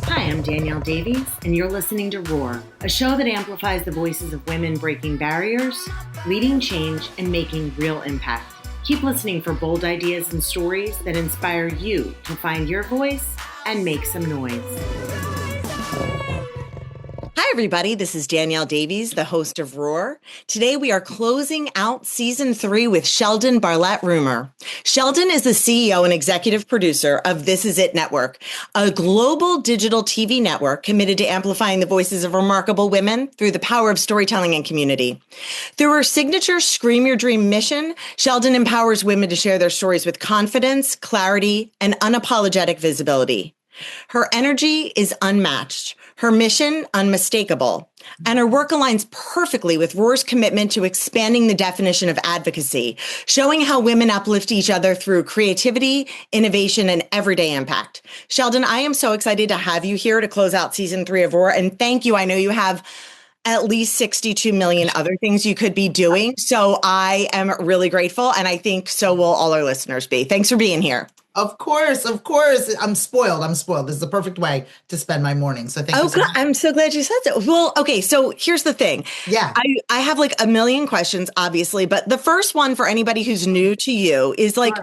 Hi, I'm Danielle Davies, and you're listening to Roar, a show that amplifies the voices of women breaking barriers, leading change, and making real impact. Keep listening for bold ideas and stories that inspire you to find your voice and make some noise. Hi, everybody. This is Danielle Davies, the host of Roar. Today, we are closing out season 3 with Cheldin Barlatt Rumer. Cheldin is the CEO and executive producer of This Is It Network, a global digital TV network committed to amplifying the voices of remarkable women through the power of storytelling and community. Through her signature Scream Your Dream mission, Cheldin empowers women to share their stories with confidence, clarity, and unapologetic visibility. Her energy is unmatched, her mission unmistakable, and her work aligns perfectly with Roar's commitment to expanding the definition of advocacy, showing how women uplift each other through creativity, innovation, and everyday impact. Cheldin, I am so excited to have you here to close out season 3 of Roar, and thank you. I know you have at least 62 million other things you could be doing, so I am really grateful, and I think so will all our listeners be. Thanks for being here. Of course. I'm spoiled. This is the perfect way to spend my morning. So thank you so much. I'm so glad you said so. Well, okay. So here's the thing. Yeah. I have like a million questions, obviously, but the first one for anybody who's new to you is like,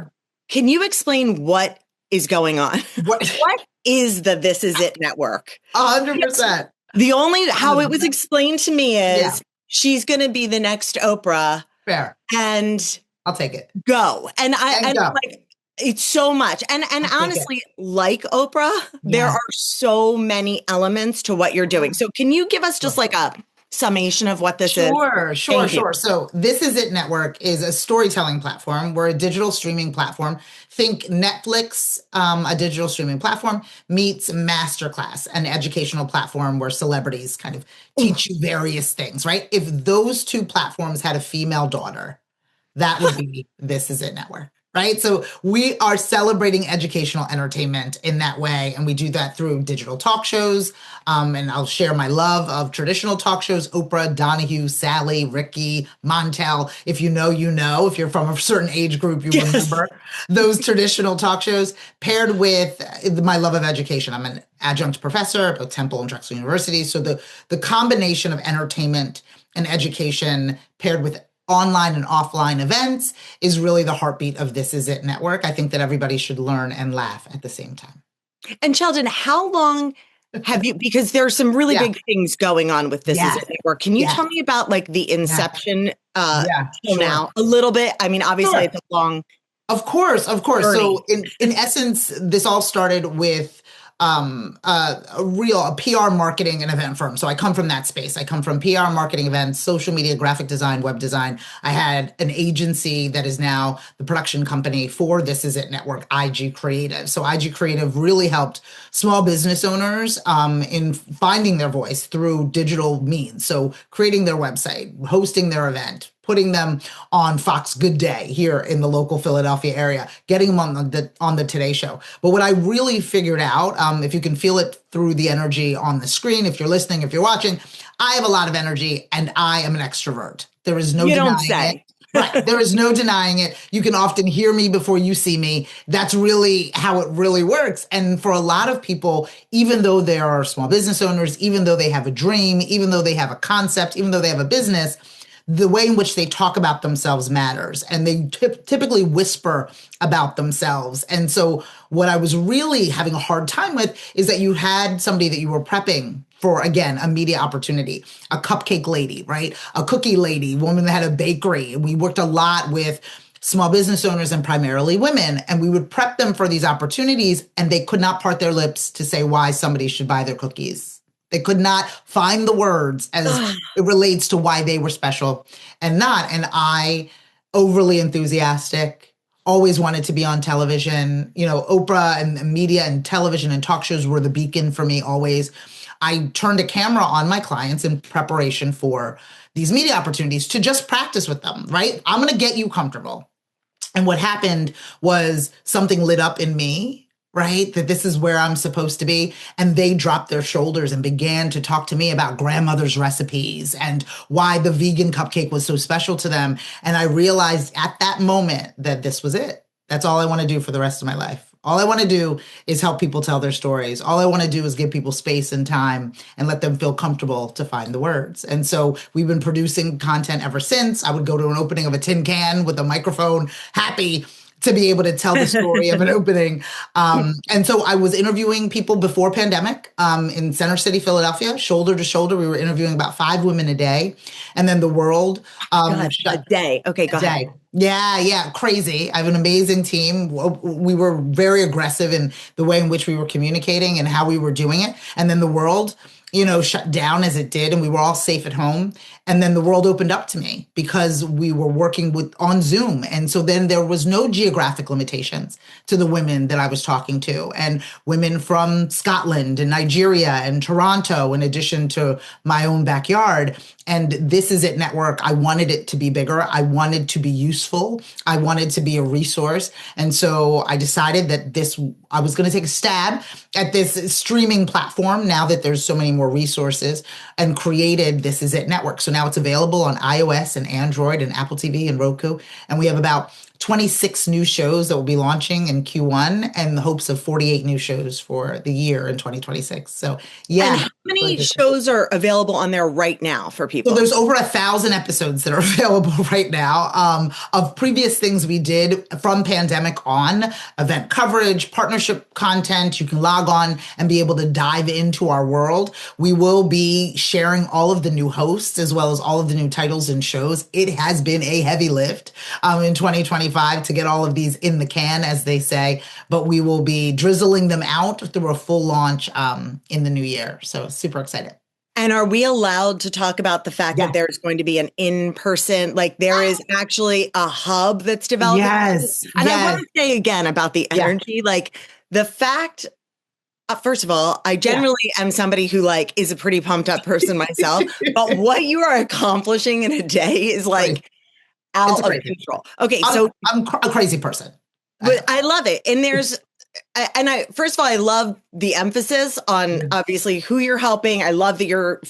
Can you explain what is going on? What is the This Is It network? 100%. The only how it was explained to me is she's going to be the next Oprah. Fair. And I'll take it. Go. And like, it's so much. And honestly, like Oprah, there are so many elements to what you're doing. So can you give us just like a summation of what this is? Sure. So This Is It Network is a storytelling platform. We're a digital streaming platform. Think Netflix, a digital streaming platform, meets Masterclass, an educational platform where celebrities kind of teach you various things, right? If those two platforms had a female daughter, that would be This Is It Network. Right. So we are celebrating educational entertainment in that way. And we do that through digital talk shows. And I'll share my love of traditional talk shows, Oprah, Donahue, Sally, Ricky, Montel. If you know, you know, if you're from a certain age group, you remember those traditional talk shows paired with my love of education. I'm an adjunct professor at both Temple and Drexel University. So the combination of entertainment and education paired with online and offline events is really the heartbeat of This Is It Network. I think that everybody should learn and laugh at the same time. And Cheldin, how long have you, because there's some really big things going on with This Is It Network. Can you tell me about like the inception till now a little bit? I mean, obviously it's a long Of course. journey. So in essence, this all started with a PR marketing and event firm. So I come from that space. I come from PR marketing events, social media, graphic design, web design. I had an agency that is now the production company for This Is It Network, IG Creative. So IG Creative really helped small business owners in finding their voice through digital means. So creating their website, hosting their event, putting them on Fox Good Day here in the local Philadelphia area, getting them on the Today Show. But what I really figured out, if you can feel it through the energy on the screen, if you're listening, if you're watching, I have a lot of energy and I am an extrovert. There is no denying it. Right. There is no denying it. You can often hear me before you see me. That's really how it really works. And for a lot of people, even though they are small business owners, even though they have a dream, even though they have a concept, even though they have a business, the way in which they talk about themselves matters. And they typically whisper about themselves. And so what I was really having a hard time with is that you had somebody that you were prepping for, again, a media opportunity, a cupcake lady, right? A cookie lady, woman that had a bakery. We worked a lot with small business owners and primarily women, and we would prep them for these opportunities, and they could not part their lips to say why somebody should buy their cookies. They could not find the words as it relates to why they were special and not. And I, overly enthusiastic, always wanted to be on television. You know, Oprah and media and television and talk shows were the beacon for me always. I turned a camera on my clients in preparation for these media opportunities to just practice with them, right? I'm going to get you comfortable. And what happened was something lit up in me, right? That this is where I'm supposed to be. And they dropped their shoulders and began to talk to me about grandmother's recipes and why the vegan cupcake was so special to them. And I realized at that moment that this was it. That's all I want to do for the rest of my life. All I want to do is help people tell their stories. All I want to do is give people space and time and let them feel comfortable to find the words. And so we've been producing content ever since. I would go to an opening of a tin can with a microphone, happy to be able to tell the story of an opening. And so I was interviewing people before pandemic in Center City, Philadelphia, shoulder to shoulder. We were interviewing about 5 women a day. And then the world God, a day. Okay, go ahead. Yeah, crazy. I have an amazing team. We were very aggressive in the way in which we were communicating and how we were doing it. And then the world, shut down as it did, and we were all safe at home. And then the world opened up to me because we were working on Zoom. And so then there was no geographic limitations to the women that I was talking to, and women from Scotland and Nigeria and Toronto, in addition to my own backyard. And This Is It Network, I wanted it to be bigger. I wanted to be useful. I wanted to be a resource. And so I decided that I was going to take a stab at this streaming platform now that there's so many more resources, and created This Is It Network. So now it's available on iOS and Android and Apple TV and Roku. And we have about 26 new shows that will be launching in Q1, and the hopes of 48 new shows for the year in 2026. So yeah. And how many shows are available on there right now for people? So there's over 1,000 episodes that are available right now of previous things we did from pandemic on, event coverage, partnership content. You can log on and be able to dive into our world. We will be sharing all of the new hosts as well as all of the new titles and shows. It has been a heavy lift in 2025 to get all of these in the can, as they say, but we will be drizzling them out through a full launch in the new year. So super excited. And are we allowed to talk about the fact that there's going to be an in-person, like there is actually a hub that's developed? Yes. And I want to say again about the energy, like the fact, first of all, I generally am somebody who is a pretty pumped up person myself, but what you are accomplishing in a day is out of control. Okay, so I'm a crazy person. But I love it. And first of all, I love the emphasis on obviously who you're helping. I love that you're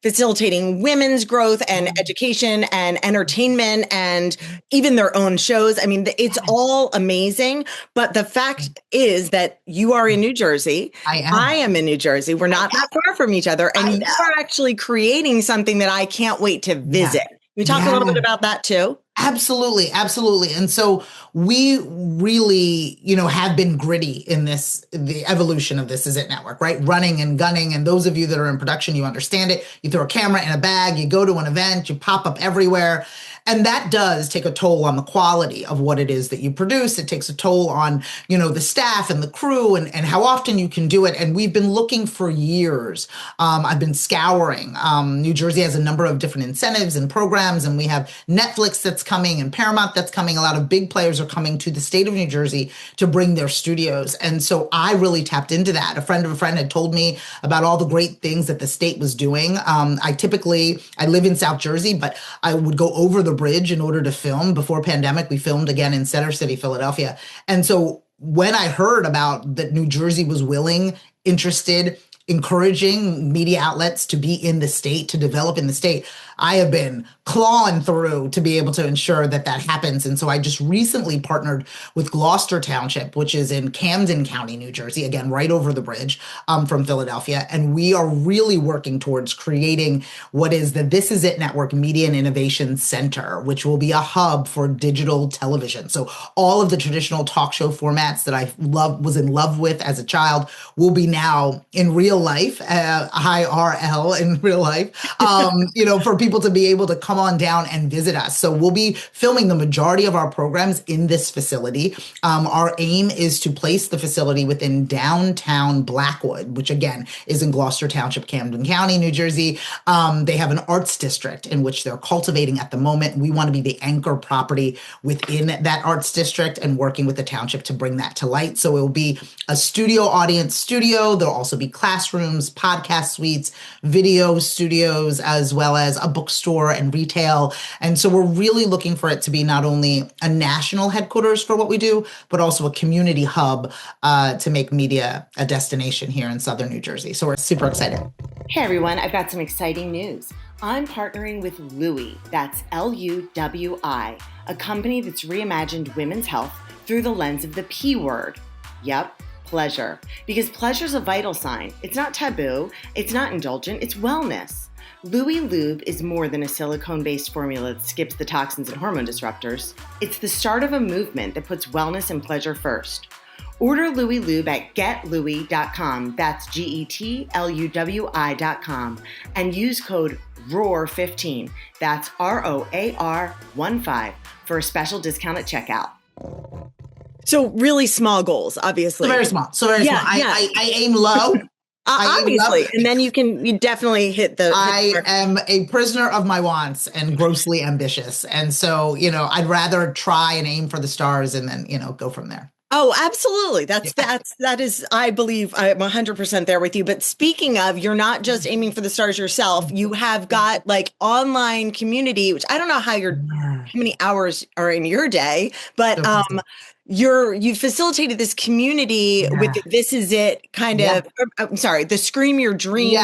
facilitating women's growth and education and entertainment and even their own shows. I mean, it's all amazing. But the fact is that you are in New Jersey. I am in New Jersey. We're not that far from each other. And you are actually creating something that I can't wait to visit. Can we talk a little bit about that too? Absolutely. And so we really, have been gritty in the evolution of This Is It Network, right? Running and gunning. And those of you that are in production, you understand it. You throw a camera in a bag, you go to an event, you pop up everywhere. And that does take a toll on the quality of what it is that you produce. It takes a toll on, the staff and the crew and how often you can do it. And we've been looking for years. I've been scouring. New Jersey has a number of different incentives and programs, and we have Netflix that's coming and Paramount that's coming. A lot of big players are coming to the state of New Jersey to bring their studios. And so I really tapped into that. A friend of a friend had told me about all the great things that the state was doing. I live in South Jersey, but I would go over the bridge in order to film. Before pandemic, we filmed again in Center City, Philadelphia. And so when I heard about that New Jersey was willing, interested, encouraging media outlets to be in the state, to develop in the state, I have been clawing through to be able to ensure that happens. And so I just recently partnered with Gloucester Township, which is in Camden County, New Jersey, again, right over the bridge from Philadelphia. And we are really working towards creating what is the This Is It Network Media and Innovation Center, which will be a hub for digital television. So all of the traditional talk show formats that I was in love with as a child will be now in real life, IRL in real life, for people to be able to come on down and visit us. So we'll be filming the majority of our programs in this facility. Our aim is to place the facility within downtown Blackwood, which again is in Gloucester Township, Camden County, New Jersey. They have an arts district in which they're cultivating at the moment. We want to be the anchor property within that arts district and working with the township to bring that to light. So it will be a studio audience studio. There'll also be classrooms, podcast suites, video studios, as well as a bookstore and retail. And so we're really looking for it to be not only a national headquarters for what we do, but also a community hub to make media a destination here in Southern New Jersey. So we're super excited. Hey everyone, I've got some exciting news. I'm partnering with Louis, that's Luwi, a company that's reimagined women's health through the lens of the P word. Yep, pleasure. Because pleasure's a vital sign. It's not taboo, it's not indulgent, it's wellness. Louis Lube is more than a silicone-based formula that skips the toxins and hormone disruptors. It's the start of a movement that puts wellness and pleasure first. Order Louis Lube at getlouis.com, that's GETLUWI.com, and use code ROAR15, that's ROAR15, for a special discount at checkout. So really small goals, obviously. So very small. I aim low. Obviously, and then you definitely hit the. I am a prisoner of my wants and grossly ambitious. And so, I'd rather try and aim for the stars and then, go from there. Oh, absolutely. That is, I believe I'm 100% there with you. But speaking of, you're not just aiming for the stars yourself. You have got like online community, which I don't know how many hours are in your day, but, you facilitated this community with This Is It kind of, I'm sorry, the Scream Your Dream,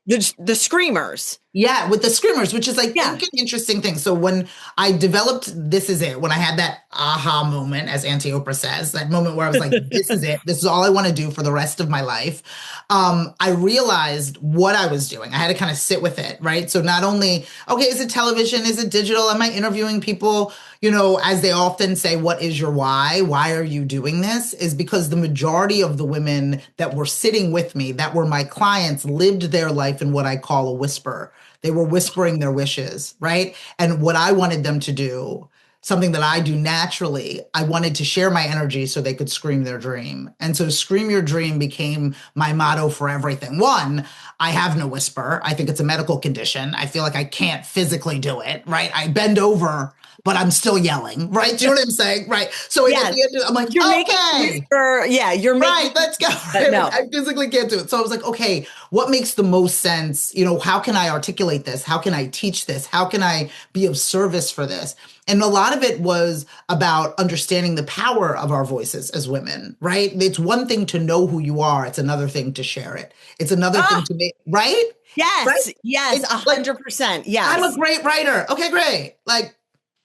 the Screamers. Yeah, with the Screamers, which is an interesting thing. So when I developed This Is It, when I had that aha moment, as Auntie Oprah says, that moment where I was like, this is it. This is all I want to do for the rest of my life. I realized what I was doing. I had to kind of sit with it, right? So not only, okay, is it television? Is it digital? Am I interviewing people? As they often say, what is your why? Why are you doing this? Is because the majority of the women that were sitting with me, that were my clients, lived their life in what I call a whisper. They were whispering their wishes, right? And what I wanted them to do, something that I do naturally, I wanted to share my energy so they could scream their dream. And so Scream Your Dream became my motto for everything. One, I have no whisper. I think it's a medical condition. I feel like I can't physically do it, right? I bend over, but I'm still yelling, right? Do you know what I'm saying? Right. So at the end, I'm like, you're making right, let's go. No. I physically can't do it. So I was like, okay, what makes the most sense? How can I articulate this? How can I teach this? How can I be of service for this? And a lot of it was about understanding the power of our voices as women, right? It's one thing to know who you are. It's another thing to share it. It's another thing to make, right? Yes. Right? Yes. 100%. Yes. I'm a great writer. Okay, great.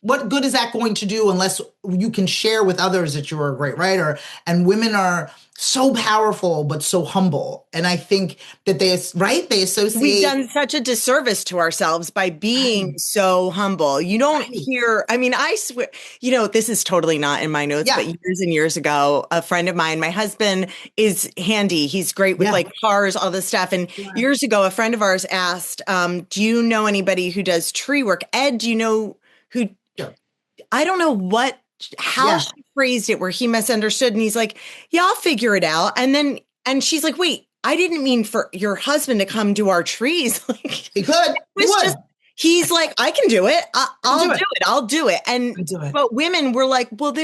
What good is that going to do unless you can share with others that you're a great writer? And women are so powerful, but so humble. And I think that they associate. We've done such a disservice to ourselves by being so humble. You don't hear, I swear, this is totally not in my notes, but years and years ago, a friend of mine, my husband is handy. He's great with cars, all this stuff. And years ago, a friend of ours asked, do you know anybody who does tree work? Ed, do you know who? I don't know how she phrased it where he misunderstood. And he's like, yeah, I'll figure it out. And she's like, wait, I didn't mean for your husband to come do our trees. He could. He's like, I can do it. I'll do it. But women were like, well,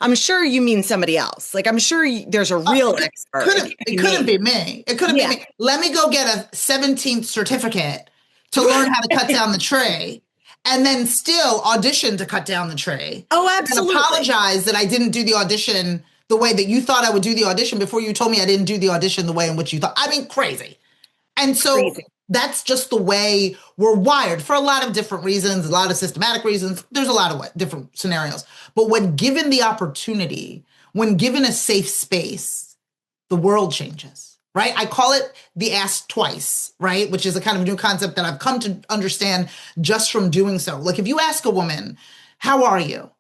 I'm sure you mean somebody else. I'm sure there's a real expert. It couldn't be me. It couldn't be me. Let me go get a 17th certificate to learn how to cut down the tree. And then still audition to cut down the tree. Oh, absolutely. And apologize that I didn't do the audition the way that you thought I would do the audition before you told me I didn't do the audition the way in which you thought. Crazy. And so that's just the way we're wired for a lot of different reasons, a lot of systematic reasons. There's a lot of different scenarios. But when given the opportunity, when given a safe space, the world changes. Right? I call it the ask twice, right? Which is a kind of new concept that I've come to understand just from doing so. If you ask a woman, how are you?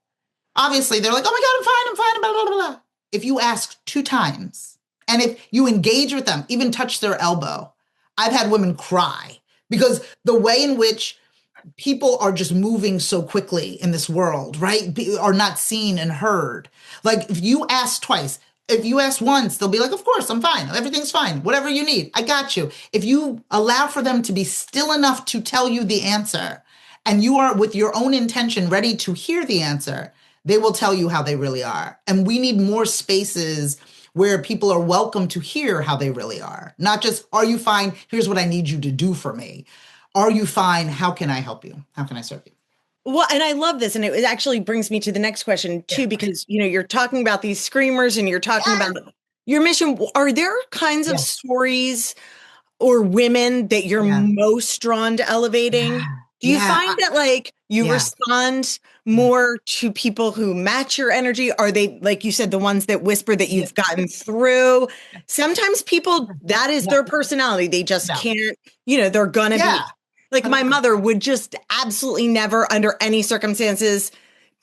Obviously, they're like, oh my God, I'm fine, blah, blah, blah, blah. If you ask 2 times, and if you engage with them, even touch their elbow, I've had women cry because the way in which people are just moving so quickly in this world, right? Are not seen and heard. If you ask twice, if you ask once, they'll be like, of course, I'm fine. Everything's fine. Whatever you need, I got you. If you allow for them to be still enough to tell you the answer, and you are with your own intention ready to hear the answer, they will tell you how they really are. And we need more spaces where people are welcome to hear how they really are. Not just, are you fine? Here's what I need you to do for me. Are you fine? How can I help you? How can I serve you? Well, and I love this. And it actually brings me to the next question too, because, you're talking about these screamers and you're talking about your mission. Are there kinds of stories or women that you're Yeah. most drawn to elevating? Yeah. Do you Yeah. find that like you Yeah. respond Yeah. more to people who match your energy? Are they, like you said, the ones that whisper that Yeah. you've gotten through? Sometimes people, that is Yeah. their personality. They just No. can't, they're gonna be Yeah. like my 100%. mother would just absolutely never, under any circumstances,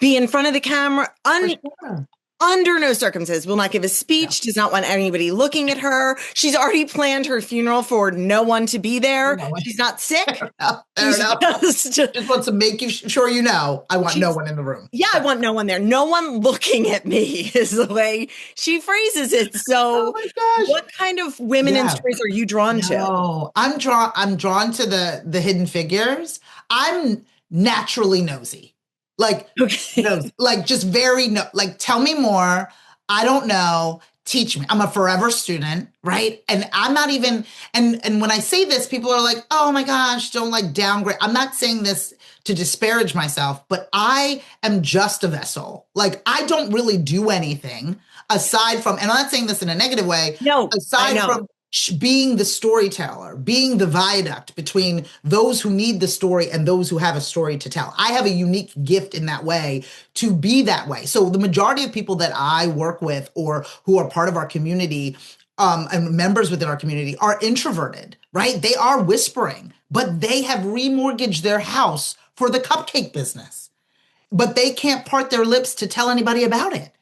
be in front of the camera. For sure. Under no circumstances will not give a No. speech, does not want anybody looking at her. She's already planned her funeral for no one to be there. No. She's not sick. Fair enough. Fair She's enough. Just want to make you sure you know I want no one in the room. yeah, I want no one there. No one looking at me is the way she phrases it. Oh So my gosh. what kind of women in Yeah. stories are you drawn to? No, I'm drawn to the hidden figures. I'm naturally nosy. Like Okay. nosy. Like just very no, like tell me more. I don't know. Teach me. I'm a forever student, right? And I'm not even and when I say this, people are like, "Oh my gosh, don't like downgrade." I'm not saying this to disparage myself, but I am just a vessel. Like I don't really do anything aside from, and I'm not saying this in a negative way, No, I aside know. from being the storyteller, being the viaduct between those who need the story and those who have a story to tell. I have a unique gift in that way to be that way. So the majority of people that I work with or who are part of our community and members within our community are introverted, right? They are whispering, but they have remortgaged their house for the cupcake business, but they can't part their lips to tell anybody about it.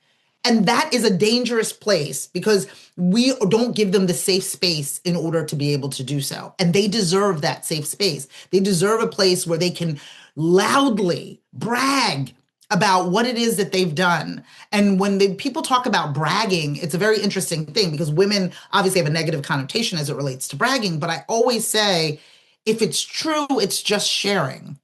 And that is a dangerous place because we don't give them the safe space in order to be able to do so. And they deserve that safe space. They deserve a place where they can loudly brag about what it is that they've done. And when people talk about bragging, it's a very interesting thing because women obviously have a negative connotation as it relates to bragging. But I always say, if it's true, it's just sharing.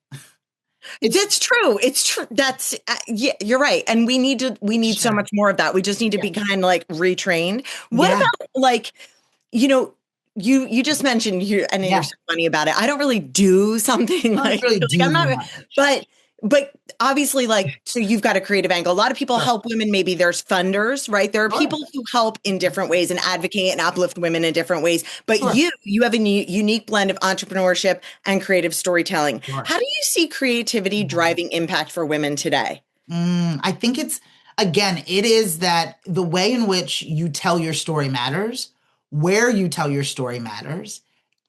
It's true. It's true. That's yeah, you're right. And we need so Sharing. much more of that. We just need to Yeah. be kind of like retrained. What Yeah. about like, you know, you just mentioned you and you're Yeah. so funny about it. I don't really do something I don't really do I'm not, much. but obviously like, so you've got a creative angle. A lot of people Sure. help women. Maybe there's funders, right? There are Sure. people who help in different ways and advocate and uplift women in different ways. But Sure. you have a unique blend of entrepreneurship and creative storytelling. Sure. How do you see creativity driving impact for women today? I think again, it is that the way in which you tell your story matters, where you tell your story matters,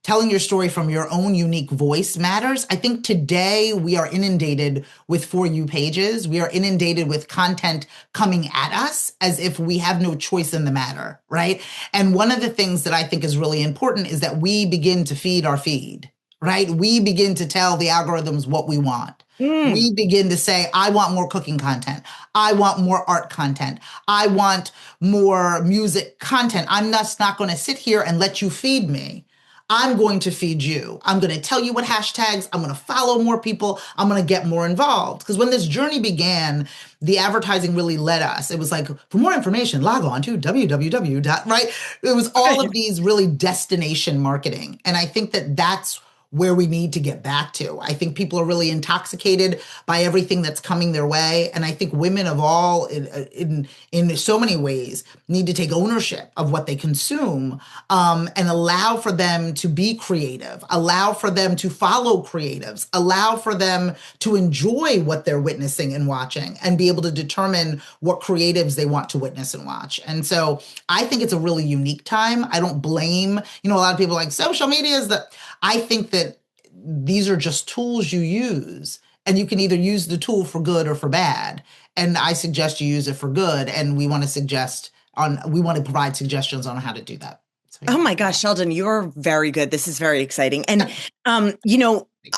telling your story from your own unique voice matters. I think today we are inundated with For You pages. We are inundated with content coming at us as if we have no choice in the matter, right? And one of the things that I think is really important is that we begin to feed our feed, right? We begin to tell the algorithms what we want. We begin to say, I want more cooking content. I want more art content. I want more music content. I'm just not going to sit here and let you feed me. I'm going to feed you. I'm going to tell you what hashtags. I'm going to follow more people. I'm going to get more involved. Because when this journey began, the advertising really led us. It was like, for more information, log on to www. Right? It was all of these really destination marketing. And I think that that's where we need to get back to. I think people are really intoxicated by everything that's coming their way. And I think women of all, in so many ways, need to take ownership of what they consume and allow for them to be creative, allow for them to follow creatives, allow for them to enjoy what they're witnessing and watching and be able to determine what creatives they want to witness and watch. And so I think it's a really unique time. I don't blame, a lot of people are like social media is the, I think that these are just tools you use, and you can either use the tool for good or for bad. And I suggest you use it for good. And we want to provide suggestions on how to do that. So, yeah. Oh my gosh, Sheldon, you're very good. This is very exciting. And,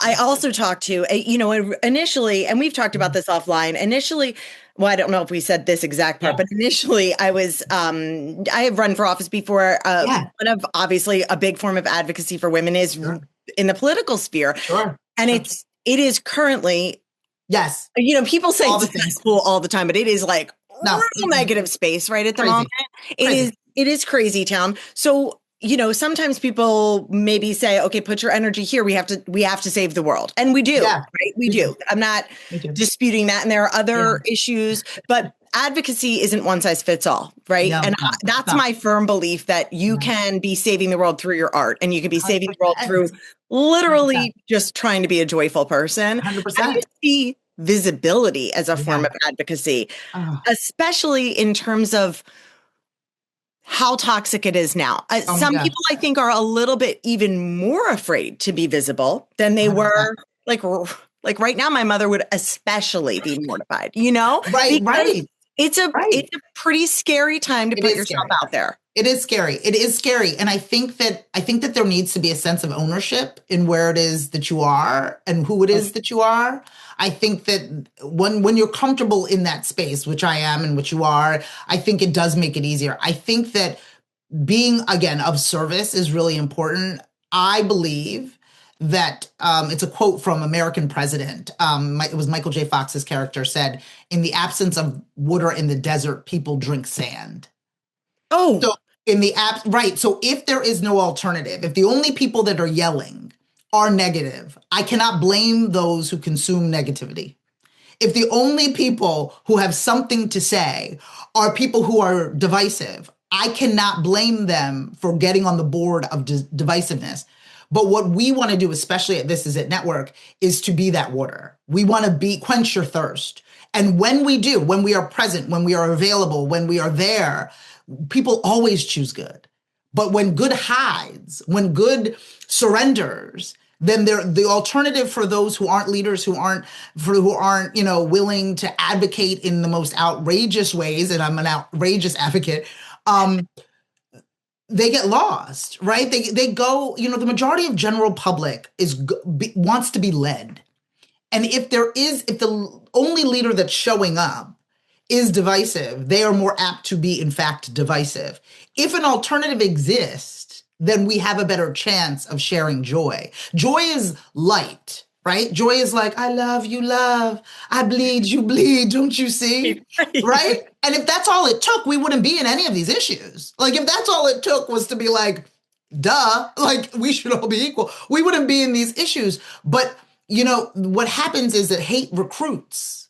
I also talked to, initially, and we've talked about this offline, initially, well, I don't know if we said this exact part, but initially I have run for office before. One of obviously a big form of advocacy for women is in the political sphere. Sure. And it is currently, yes, people say all it's cesspool all the time, but it is like real negative space right at the moment. It is crazy town. So, sometimes people maybe say, okay, put your energy here. We have to save the world. And we do, right? We do. I'm not disputing that. And there are other issues, but advocacy isn't one size fits all, right? No, And no, that's no, my firm belief that you no. can be saving the world through your art, and you can be saving the world 100%. through literally just trying to be a joyful person. How do you 100%. see visibility as a form Yeah. of advocacy, Oh, especially in terms of how toxic it is now? oh my Some gosh. people, I think, are a little bit even more afraid to be visible than they 100%. were. Like right now, my mother would especially be mortified, you know, Right, because right, it's a right. it's a pretty scary time to It put is yourself scary. out there. It is scary. It is scary. And I think that there needs to be a sense of ownership in where it is that you are and who it is that you are. I think that when you're comfortable in that space, which I am and which you are, I think it does make it easier. I think that being again of service is really important. I believe that it's a quote from American President. It was Michael J. Fox's character said, "In the absence of water in the desert, people drink sand." Oh, So in the app, right. So if there is no alternative, if the only people that are yelling are negative, I cannot blame those who consume negativity. If the only people who have something to say are people who are divisive, I cannot blame them for getting on the board of divisiveness. But what we want to do, especially at This Is It Network, is to be that water. We want to be quench your thirst. And when we do, when we are present, when we are available, when we are there, people always choose good. But when good hides, when good surrenders, then the alternative for those who aren't leaders, who aren't willing to advocate in the most outrageous ways, and I'm an outrageous advocate, they get lost, right? They go, the majority of general public wants to be led. And if the only leader that's showing up is divisive, they are more apt to be, in fact, divisive. If an alternative exists, then we have a better chance of sharing joy. Joy is light, right? Joy is like, I love, you love, I bleed, you bleed, don't you see? Right? And if that's all it took, we wouldn't be in any of these issues. Like, if that's all it took was to be like, duh, like, we should all be equal, we wouldn't be in these issues. But what happens is that hate recruits.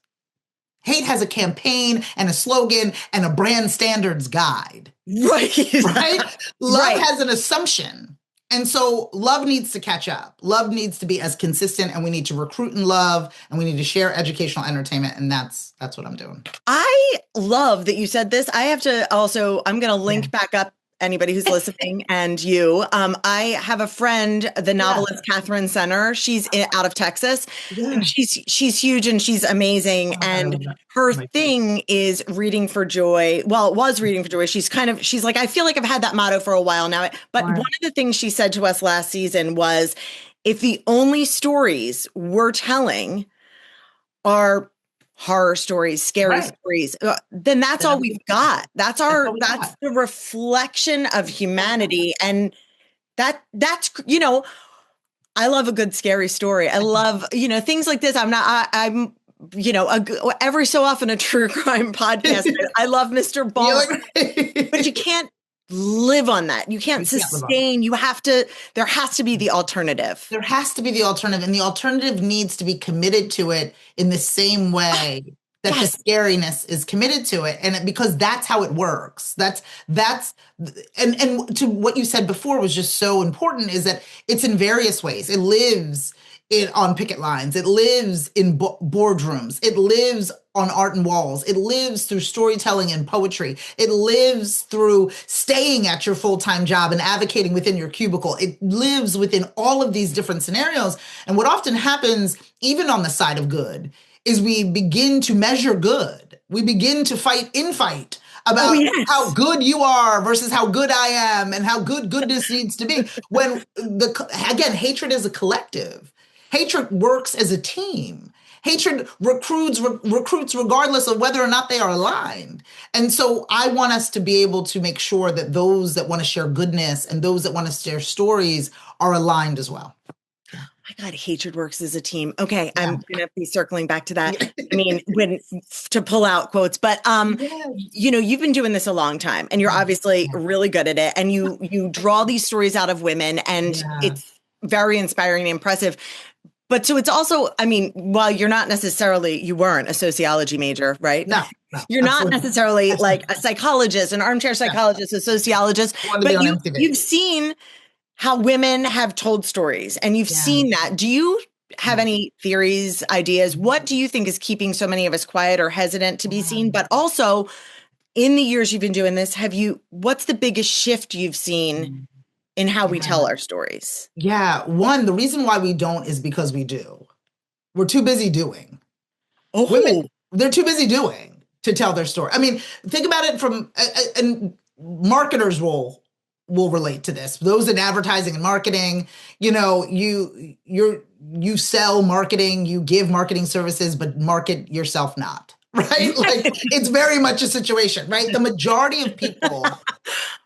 Hate has a campaign and a slogan and a brand standards guide. right. Right? Love Right. has an assumption. And so love needs to catch up. Love needs to be as consistent, and we need to recruit in love, and we need to share educational entertainment. And that's what I'm doing. I love that you said this. I have to also, I'm going to link back up anybody who's listening and you. I have a friend, the novelist Catherine Senner. She's out of Texas. And she's huge and she's amazing. And her thing is reading for joy. Well, it was reading for joy. She's like, I feel like I've had that motto for a while now. But one of the things she said to us last season was, if the only stories we're telling are horror stories, scary stories, then that's all we've got. That's the reflection of humanity. And that's, I love a good scary story. I love, things like this. I'm every so often a true crime podcast. I love Mr. Ball, but you can't live on that. You can't sustain. There has to be the alternative. There has to be the alternative, and the alternative needs to be committed to it in the same way that the scariness is committed to it. And because that's how it works. And to what you said before was just so important, is that it's in various ways. It lives on picket lines. It lives in boardrooms. It lives on art and walls. It lives through storytelling and poetry. It lives through staying at your full-time job and advocating within your cubicle. It lives within all of these different scenarios. And what often happens, even on the side of good, is we begin to measure good. We begin to fight about how good you are versus how good I am and how good goodness needs to be. When again, hatred is a collective. Hatred works as a team. Hatred recruits regardless of whether or not they are aligned. And so I want us to be able to make sure that those that want to share goodness and those that want to share stories are aligned as well. My God, hatred works as a team. Okay, I'm going to be circling back to that. I mean, to pull out quotes, but you've been doing this a long time, and you're obviously really good at it. And you draw these stories out of women, and it's very inspiring and impressive. But so it's also, I mean, while you're not necessarily, you weren't a sociology major, right? No, no, You're not absolutely. necessarily like a psychologist, an armchair psychologist, a sociologist, I wanted to be but on MTV. you've seen how women have told stories and you've seen that. Do you have any theories, ideas? What do you think is keeping so many of us quiet or hesitant to be seen? But also, in the years you've been doing this, what's the biggest shift you've seen in how we tell our stories? Yeah. One, the reason why we don't is because we do. We're too busy doing. Oh, Women, they're too busy doing to tell their story. I mean, think about it from, and marketers will relate to this. Those in advertising and marketing, you sell marketing, you give marketing services, but market yourself not, right? Like it's very much a situation, right? The majority of people,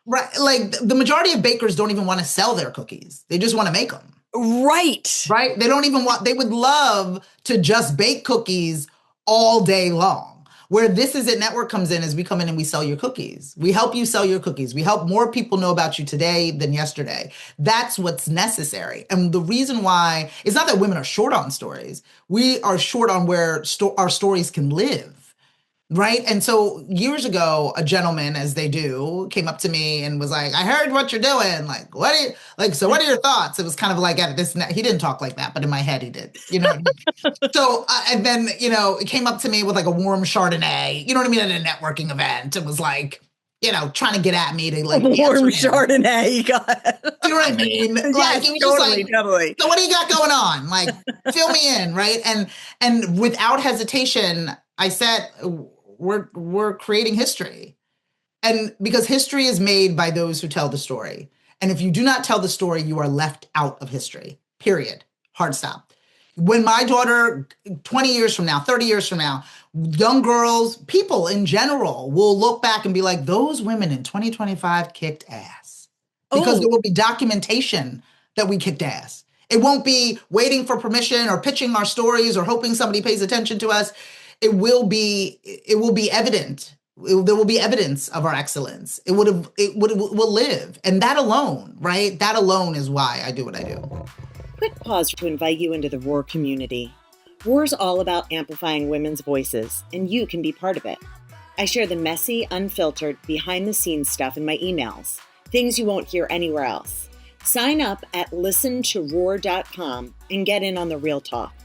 right? Like the majority of bakers don't even want to sell their cookies. They just want to make them. Right. Right? They don't even they would love to just bake cookies all day long. Where This Is It Network comes in is we come in and we sell your cookies. We help you sell your cookies. We help more people know about you today than yesterday. That's what's necessary. And the reason why, it's not that women are short on stories. We are short on where our stories can live. Right. And so years ago, a gentleman, as they do, came up to me and was like, I heard what you're doing. Like, what are your thoughts? It was kind of like at this, he didn't talk like that, but in my head he did, you know what I mean? So, and then, it came up to me with like a warm Chardonnay, you know what I mean? At a networking event. It was like, trying to get at me to like warm Chardonnay. You know what I mean? Like, yes, totally. So what do you got going on? Like, fill me in. Right. And without hesitation, I said, we're creating history. And because history is made by those who tell the story. And if you do not tell the story, you are left out of history, period. Hard stop. When my daughter, 20 years from now, 30 years from now, young girls, people in general will look back and be like, those women in 2025 kicked ass. Because there will be documentation that we kicked ass. It won't be waiting for permission or pitching our stories or hoping somebody pays attention to us. It will be evident. There will be evidence of our excellence. It will live. And that alone, right? That alone is why I do what I do. Quick pause to invite you into the Roar community. Roar is all about amplifying women's voices, and you can be part of it. I share the messy, unfiltered, behind-the-scenes stuff in my emails, things you won't hear anywhere else. Sign up at listentoroar.com and get in on the real talk.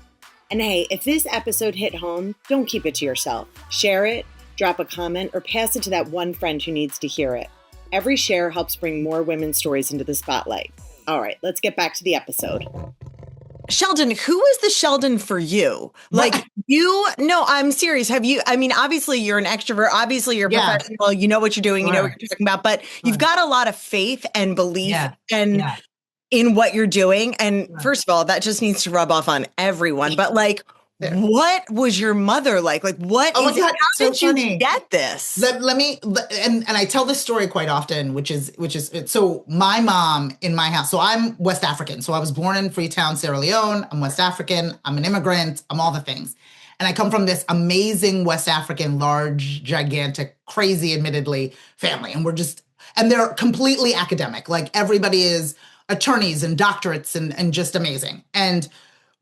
And hey, if this episode hit home, don't keep it to yourself. Share it, drop a comment, or pass it to that one friend who needs to hear it. Every share helps bring more women's stories into the spotlight. All right, let's get back to the episode. Cheldin, who is the Cheldin for you? Like no, I'm serious. Obviously you're an extrovert. Obviously you're professional. You know what you're doing. You know what you're talking about, but you've got a lot of faith and belief in what you're doing. And first of all, that just needs to rub off on everyone. But like, what was your mother like? Like, how did you get this? Let me, and I tell this story quite often, which is, so my mom in my house, so I'm West African. So I was born in Freetown, Sierra Leone. I'm West African. I'm an immigrant. I'm all the things. And I come from this amazing West African, large, gigantic, crazy, admittedly, family. And they're completely academic. Like everybody is attorneys and doctorates and just amazing. And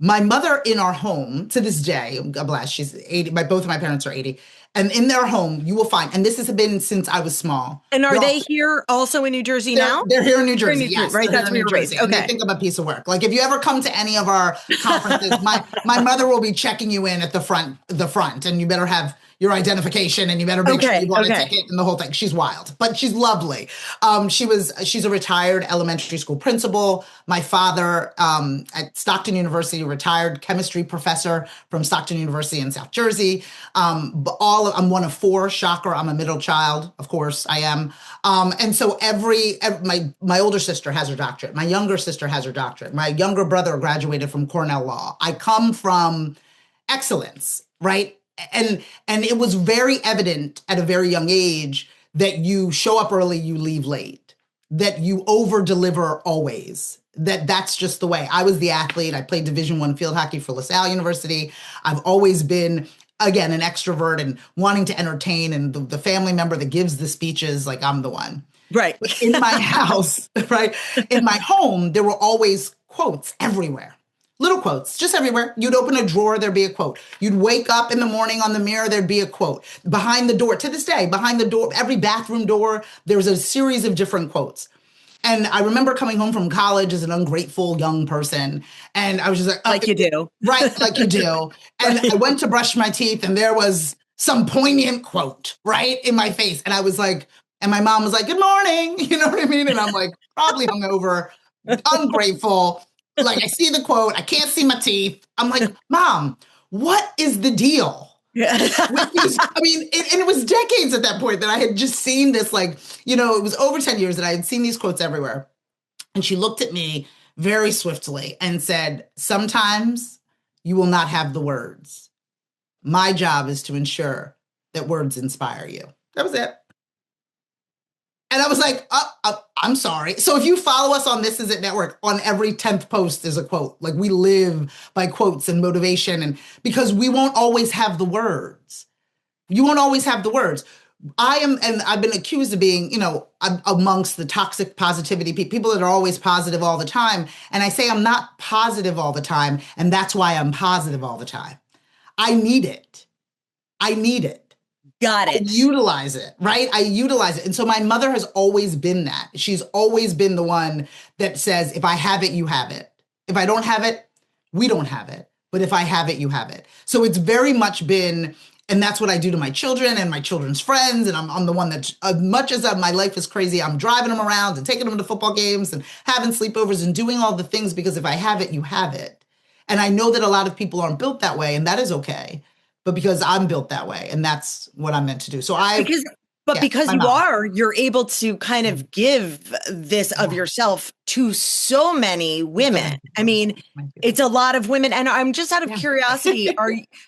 my mother in our home to this day, God bless, she's 80, both of my parents are 80. And in their home, you will find, and this has been since I was small. And are they here also in New Jersey now? They're here in New Jersey, yes. Right, that's where you're raised. Okay. And they think I'm a piece of work. Like if you ever come to any of our conferences, my mother will be checking you in at the front, and you better have your identification and you better make sure you want a ticket and the whole thing. She's wild, but she's lovely. She's a retired elementary school principal. My father at Stockton University, retired chemistry professor from Stockton University in South Jersey. I'm one of four. Shocker. I'm a middle child. Of course I am. And so my older sister has her doctorate. My younger sister has her doctorate. My younger brother graduated from Cornell Law. I come from excellence, right? And it was very evident at a very young age that you show up early, you leave late, that you over deliver always, that's just the way. I was the athlete. I played Division I field hockey for LaSalle University. I've always been, again, an extrovert and wanting to entertain, and the family member that gives the speeches, like I'm the one. Right. In my house, right? In my home, there were always quotes everywhere. Little quotes, just everywhere. You'd open a drawer, there'd be a quote. You'd wake up in the morning on the mirror, there'd be a quote. Behind the door, to this day, behind the door, every bathroom door, there's a series of different quotes. And I remember coming home from college as an ungrateful young person. And I was just like you do. Right, like you do. And Right. I went to brush my teeth and there was some poignant quote right in my face. And I was like, and my mom was like, good morning. You know what I mean? And I'm like, probably hungover, ungrateful. Like I see the quote, I can't see my teeth. I'm like, Mom, what is the deal? Yeah. With these, I mean, and it was decades at that point that I had just seen this, like, you know, it was over 10 years that I had seen these quotes everywhere. And she looked at me very swiftly and said, sometimes you will not have the words. My job is to ensure that words inspire you. That was it. And I was like, I'm sorry. So if you follow us on This Is It Network, on every 10th post is a quote. Like we live by quotes and motivation, and because we won't always have the words. You won't always have the words. And I've been accused of being, you know, amongst the toxic positivity people that are always positive all the time. And I say I'm not positive all the time. And that's why I'm positive all the time. I need it. I need it. Got it. I utilize it, right? I utilize it. And so my mother has always been that. She's always been the one that says, if I have it, you have it. If I don't have it, we don't have it. But if I have it, you have it. So it's very much been, and that's what I do to my children and my children's friends. And I'm the one that, as much as my life is crazy, I'm driving them around and taking them to football games and having sleepovers and doing all the things because if I have it, you have it. And I know that a lot of people aren't built that way, and that is okay. But because I'm built that way, and that's what I'm meant to do. So because you are, you're able to kind of give this of yourself to so many women. I mean, it's a lot of women. And I'm just out of curiosity,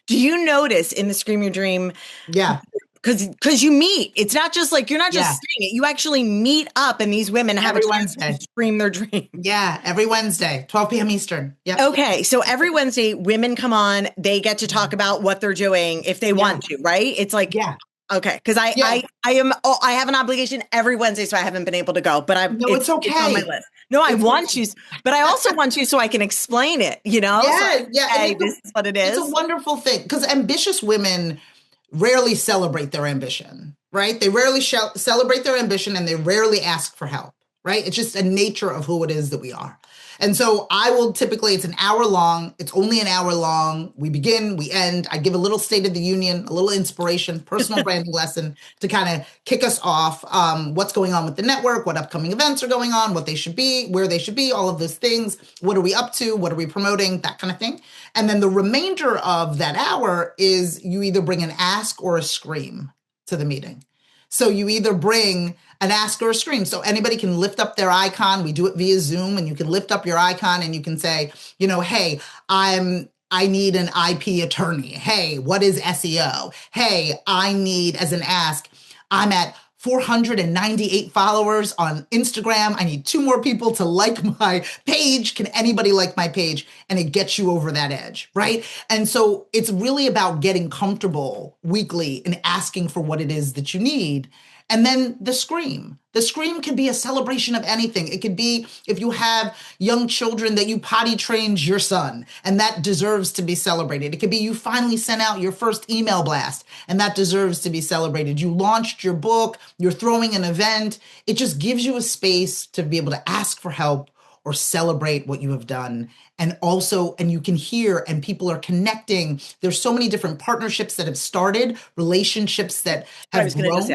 do you notice in the Scream Your Dream? Yeah. Because you meet, it's not just like, you're not just saying it, you actually meet up and these women have every a chance Wednesday to scream their dream. Yeah, every Wednesday, 12 p.m. Eastern. Yeah. Okay, so every Wednesday, women come on, they get to talk about what they're doing if they want to, right? It's like, okay, because I have an obligation every Wednesday, so I haven't been able to go, but it's okay. It's on my list. No, I want to, but I also want to so I can explain it, you know? Hey, this is what it is. It's a wonderful thing because ambitious women rarely celebrate their ambition, right? They rarely celebrate their ambition and they rarely ask for help, right? It's just a nature of who it is that we are. And so it's an hour long. It's only an hour long. We begin, we end. I give a little State of the Union, a little inspiration, personal branding lesson to kind of kick us off. What's going on with the network, what upcoming events are going on, what they should be, where they should be, all of those things. What are we up to? What are we promoting? That kind of thing. And then the remainder of that hour is you either bring an ask or a scream to the meeting. So you either bring an ask or a scream. So anybody can lift up their icon. We do it via Zoom, and you can lift up your icon and you can say, you know, hey, I need an IP attorney. Hey, what is SEO? Hey, I need, as an ask, I'm at 498 followers on Instagram. I need 2 more people to like my page. Can anybody like my page? And it gets you over that edge, right? And so it's really about getting comfortable weekly and asking for what it is that you need. And then the scream. The scream can be a celebration of anything. It could be if you have young children that you potty trained your son, and that deserves to be celebrated. It could be you finally sent out your first email blast, and that deserves to be celebrated. You launched your book, you're throwing an event. It just gives you a space to be able to ask for help or celebrate what you have done. And you can hear, and people are connecting. There's so many different partnerships that have started, relationships that have grown.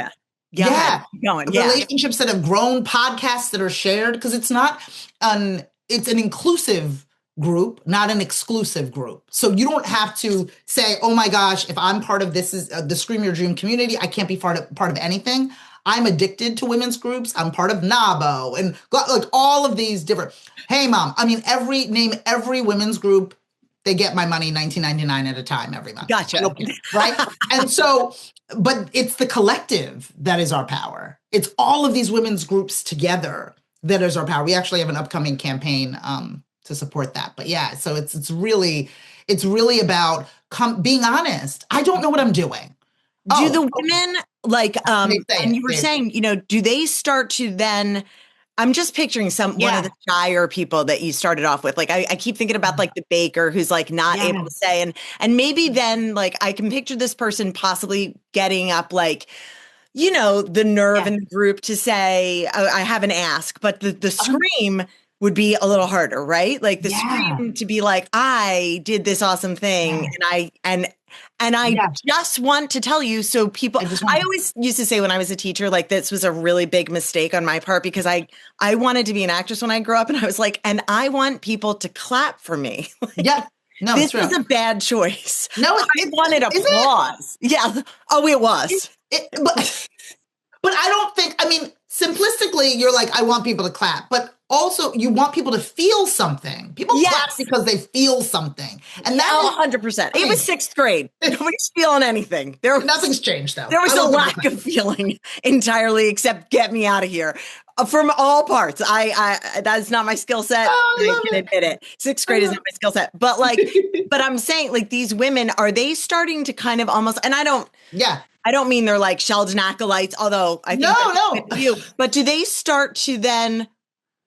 Relationships that have grown, podcasts that are shared, because it's an inclusive group, not an exclusive group. So you don't have to say, oh my gosh, if I'm part of this is the Scream Your Dream community, I can't be part of anything. I'm addicted to women's groups. I'm part of NABO and like all of these different. Hey, Mom, I mean, every women's group. They get my money $19.99 at a time every month. Gotcha. Right? And so, but it's the collective that is our power. It's all of these women's groups together that is our power. We actually have an upcoming campaign to support that. But yeah, so it's really about being honest. I don't know what I'm doing. Do the women and you were saying, you know, do they start to then I'm just picturing one of Yeah. the shyer people that you started off with. Like I keep thinking about like the baker who's like not able to Yes. say, and maybe then like I can picture this person possibly getting up like, the nerve Yeah. in the group to say, oh, I have an ask, but the scream would be a little harder, right? Like the Yeah. scream to be like, I did this awesome thing Yeah. and I Yeah. just want to tell you so people I just I want to. always used to say when I was a teacher, like this was a really big mistake on my part because I wanted to be an actress when I grew up and I was like, and I want people to clap for me. Like, Yeah. No, it's this true. was a bad choice. No, I wanted is it? applause. Yeah. Oh, it was. But I don't think, I mean, simplistically, you're like, I want people to clap, but also you want people to feel something. People clap Yes. because they feel something. And that Oh, is, 100%. I It was mean, sixth grade. Nobody's feeling anything. nothing's changed though. There I was a want people to lack clap. of feeling entirely, except get me out of here. From all parts. I that's not my skill set. Oh, I I love can it. admit it. Sixth I grade is love not my skill set. But but I'm saying like these women, are they starting to kind of almost, and Yeah. I don't mean they're like Sheldon acolytes, although I No, think that's no. good for you, but do they start to then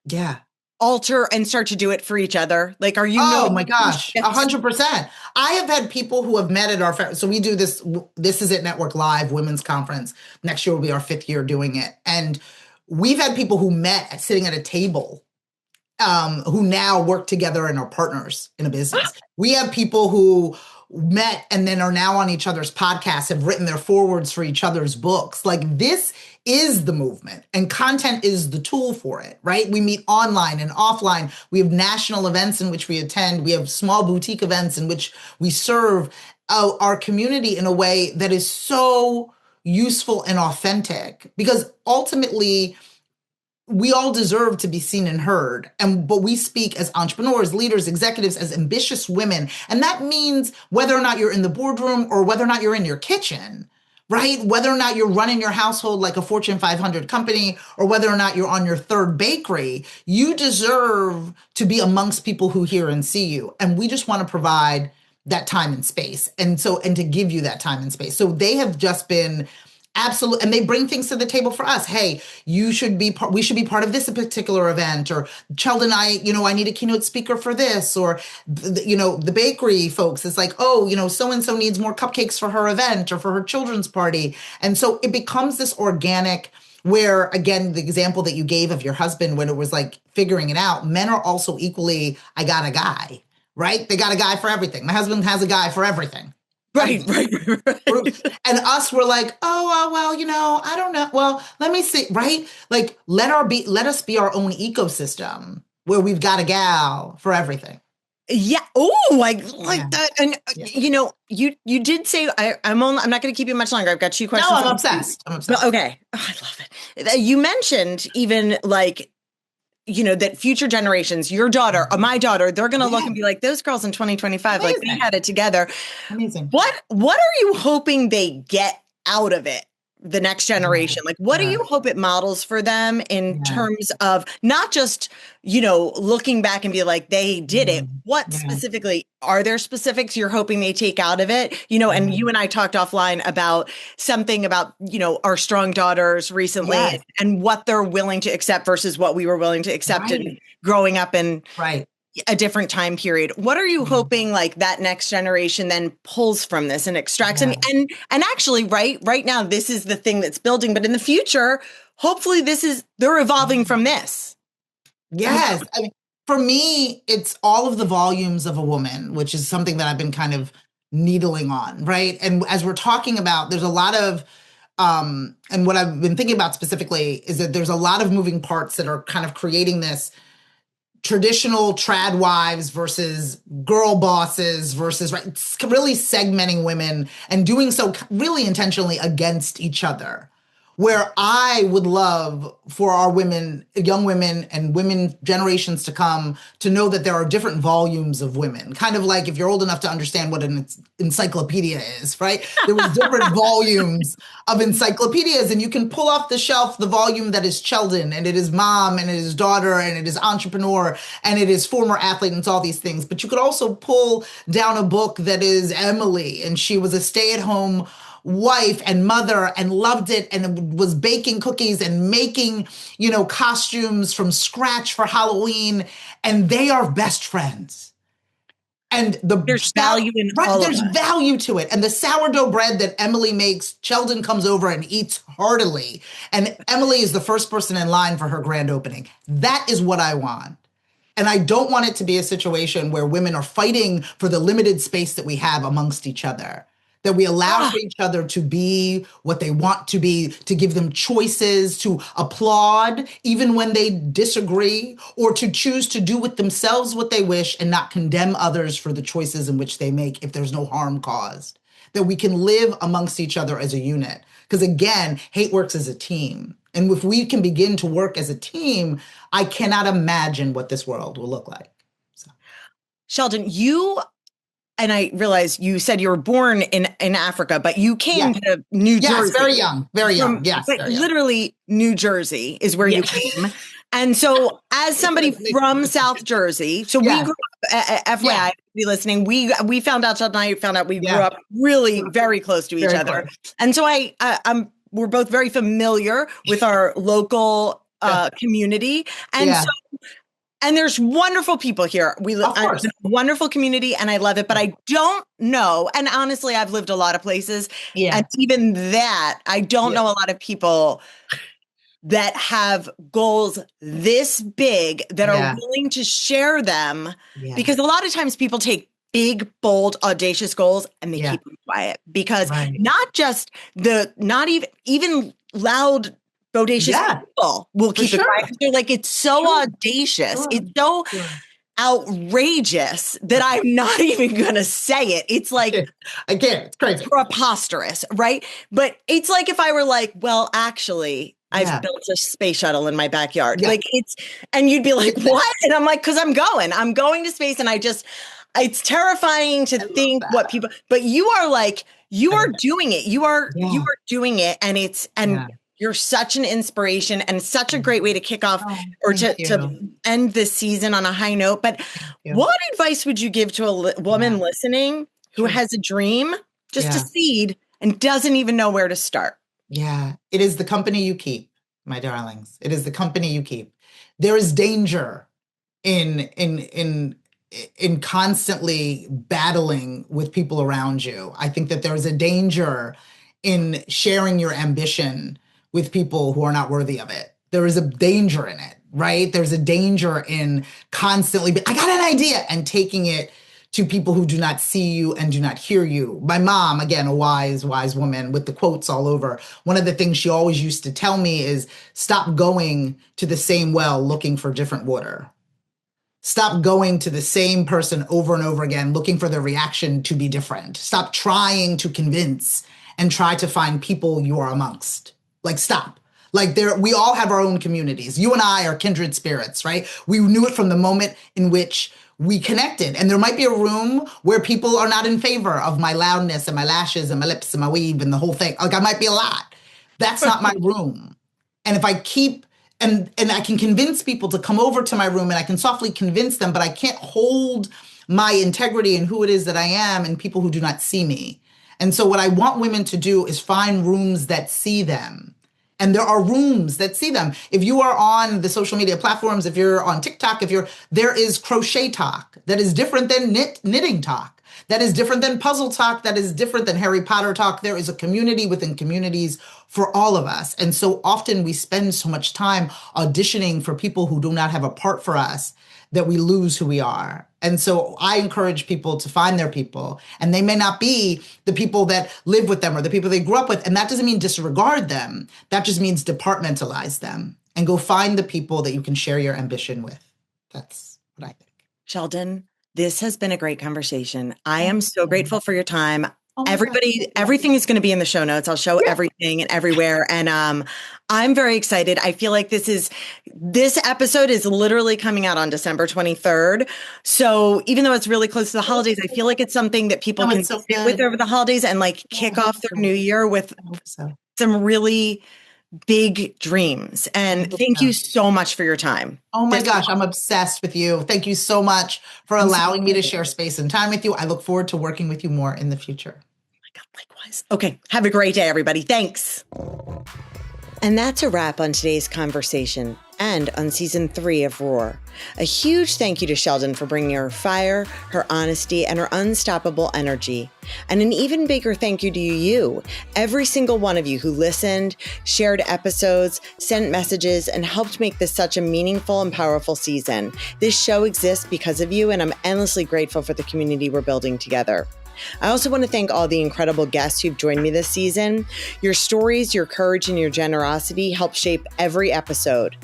Yeah. alter and start to do it for each other? Like, are you Oh my noticing gosh, shifts? 100%. I have had people who have met at so we do this is at Network Live Women's Conference. Next year will be our 5th year doing it. And we've had people who met sitting at a table, who now work together and are partners in a business. We have people who met and then are now on each other's podcasts, have written their forwards for each other's books. Like this is the movement and content is the tool for it, right? We meet online and offline. We have national events in which we attend. We have small boutique events in which we serve our community in a way that is so useful and authentic because ultimately we all deserve to be seen and heard. But we speak as entrepreneurs, leaders, executives, as ambitious women. And that means whether or not you're in the boardroom or whether or not you're in your kitchen, right? Whether or not you're running your household like a Fortune 500 company or whether or not you're on your third bakery, you deserve to be amongst people who hear and see you. And we just want to provide that time and space. And to give you that time and space. So they have just been absolutely, and they bring things to the table for us. Hey, we should be part of this particular event, or Cheldin, I need a keynote speaker for this, or the bakery folks. It's like, oh, so and so needs more cupcakes for her event or for her children's party, and so it becomes this organic. Where again, the example that you gave of your husband when it was like figuring it out, men are also equally, I got a guy, right? They got a guy for everything. My husband has a guy for everything. Right. And us, we're like, oh, well, I don't know. Well, let me see, right? Like, let us be our own ecosystem where we've got a gal for everything. Yeah. Oh, like Yeah. that. And you did say I'm not going to keep you much longer. I've got two questions. No, I'm obsessed. Okay. Oh, I love it. You mentioned even like that future generations, your daughter or my daughter, they're going to look and be like, those girls in 2025, like they had it together. Amazing. What are you hoping they get out of it? The next generation, like what do you hope it models for them in terms of not just, looking back and be like, they did it. What specifically, are there specifics you're hoping they take out of it? And you and I talked offline about something about, our strong daughters recently and what they're willing to accept versus what we were willing to accept in growing up in a different time period. What are you hoping like that next generation then pulls from this and extracts? And actually right now, this is the thing that's building, but in the future, hopefully they're evolving from this. Yes. I mean, for me, it's all of the volumes of a woman, which is something that I've been kind of needling on, right? And as we're talking about, there's a lot of, and what I've been thinking about specifically is that there's a lot of moving parts that are kind of creating this traditional trad wives versus girl bosses versus really segmenting women and doing so really intentionally against each other. Where I would love for our women, young women and women generations to come to know that there are different volumes of women. Kind of like if you're old enough to understand what an encyclopedia is, right? There was different volumes of encyclopedias, and you can pull off the shelf the volume that is Cheldin, and it is mom, and it is daughter, and it is entrepreneur, and it is former athlete, and it's all these things. But you could also pull down a book that is Emily, and she was a stay-at-home wife and mother and loved it and was baking cookies and making, costumes from scratch for Halloween. And they are best friends. And there's value in all of there's us. value to it. And the sourdough bread that Emily makes, Cheldin comes over and eats heartily. And Emily is the first person in line for her grand opening. That is what I want. And I don't want it to be a situation where women are fighting for the limited space that we have amongst each other, that we allow for each other to be what they want to be, to give them choices, to applaud even when they disagree, or to choose to do with themselves what they wish and not condemn others for the choices in which they make if there's no harm caused. That we can live amongst each other as a unit. Because again, hate works as a team. And if we can begin to work as a team, I cannot imagine what this world will look like. So. Cheldin, and I realize you said you were born in Africa, but you came to New Jersey. Yes, very young, very young. Yes, but literally New Jersey is where you came. And so as somebody from South Jersey, so we grew up, FYI, be listening, we found out, Sheldon and I found out we grew up really very close to each other. And so we're both very familiar with our local community. And so and there's wonderful people here. It's a wonderful community and I love it, but I don't know. And honestly, I've lived a lot of places. And even that, I don't know a lot of people that have goals this big that are willing to share them. Because a lot of times people take big, bold, audacious goals and they keep them quiet because not even loud, bodacious people will keep it quiet. They're like, it's so audacious. It's so outrageous that I'm not even going to say it. It's like, again, it's crazy. Preposterous, right? But it's like if I were like, well, actually, I've built a space shuttle in my backyard. Like and you'd be like, what? And I'm like, because I'm going to space. And it's terrifying to think what people, but you are like, you are doing it. You are doing it. And you're such an inspiration and such a great way to kick off to end this season on a high note. But what advice would you give to a woman listening who has a dream, just a seed, and doesn't even know where to start? Yeah, it is the company you keep, my darlings. It is the company you keep. There is danger in constantly battling with people around you. I think that there is a danger in sharing your ambition with people who are not worthy of it. There is a danger in it, right? There's a danger in constantly, I got an idea, and taking it to people who do not see you and do not hear you. My mom, again, a wise woman with the quotes all over. One of the things she always used to tell me is stop going to the same well looking for different water. Stop going to the same person over and over again, looking for their reaction to be different. Stop trying to convince and try to find people you are amongst. Like, stop. Like, we all have our own communities. You and I are kindred spirits, right? We knew it from the moment in which we connected. And there might be a room where people are not in favor of my loudness and my lashes and my lips and my weave and the whole thing. Like, I might be a lot. That's not my room. And if I keep, and I can convince people to come over to my room and I can softly convince them, but I can't hold my integrity and who it is that I am and people who do not see me. And so what I want women to do is find rooms that see them. And there are rooms that see them. If you are on the social media platforms, if you're on TikTok, there is crochet talk that is different than knitting talk, that is different than puzzle talk, that is different than Harry Potter talk. There is a community within communities for all of us. And so often we spend so much time auditioning for people who do not have a part for us that we lose who we are. And so I encourage people to find their people, and they may not be the people that live with them or the people they grew up with. And that doesn't mean disregard them. That just means departmentalize them and go find the people that you can share your ambition with. That's what I think. Sheldin, this has been a great conversation. I am so grateful for your time. Everybody, everything is going to be in the show notes. I'll show everything and everywhere. And I'm very excited. I feel like this episode is literally coming out on December 23rd. So even though it's really close to the holidays, I feel like it's something that people can sit with over the holidays and like kick off their new year with some really big dreams. And thank you so much for your time. Oh my gosh, I'm obsessed with you. Thank you so much for allowing me to share space and time with you. I look forward to working with you more in the future. Likewise. Okay. Have a great day, everybody. Thanks. And that's a wrap on today's conversation and on season 3 of Roar. A huge thank you to Cheldin for bringing her fire, her honesty, and her unstoppable energy. And an even bigger thank you to you, every single one of you who listened, shared episodes, sent messages, and helped make this such a meaningful and powerful season. This show exists because of you, and I'm endlessly grateful for the community we're building together. I also want to thank all the incredible guests who've joined me this season. Your stories, your courage, and your generosity help shape every episode.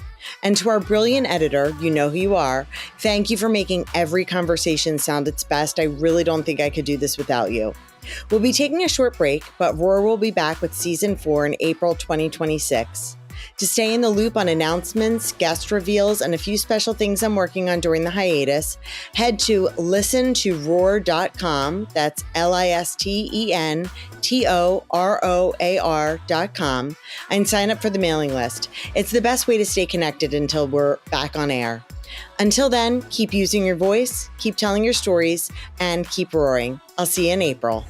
And to our brilliant editor, you know who you are, thank you for making every conversation sound its best. I really don't think I could do this without you. We'll be taking a short break, but Roar will be back with season 4 in April 2026. To stay in the loop on announcements, guest reveals, and a few special things I'm working on during the hiatus, head to listentoroar.com. That's LISTENTOROAR.com and sign up for the mailing list. It's the best way to stay connected until we're back on air. Until then, keep using your voice, keep telling your stories, and keep roaring. I'll see you in April.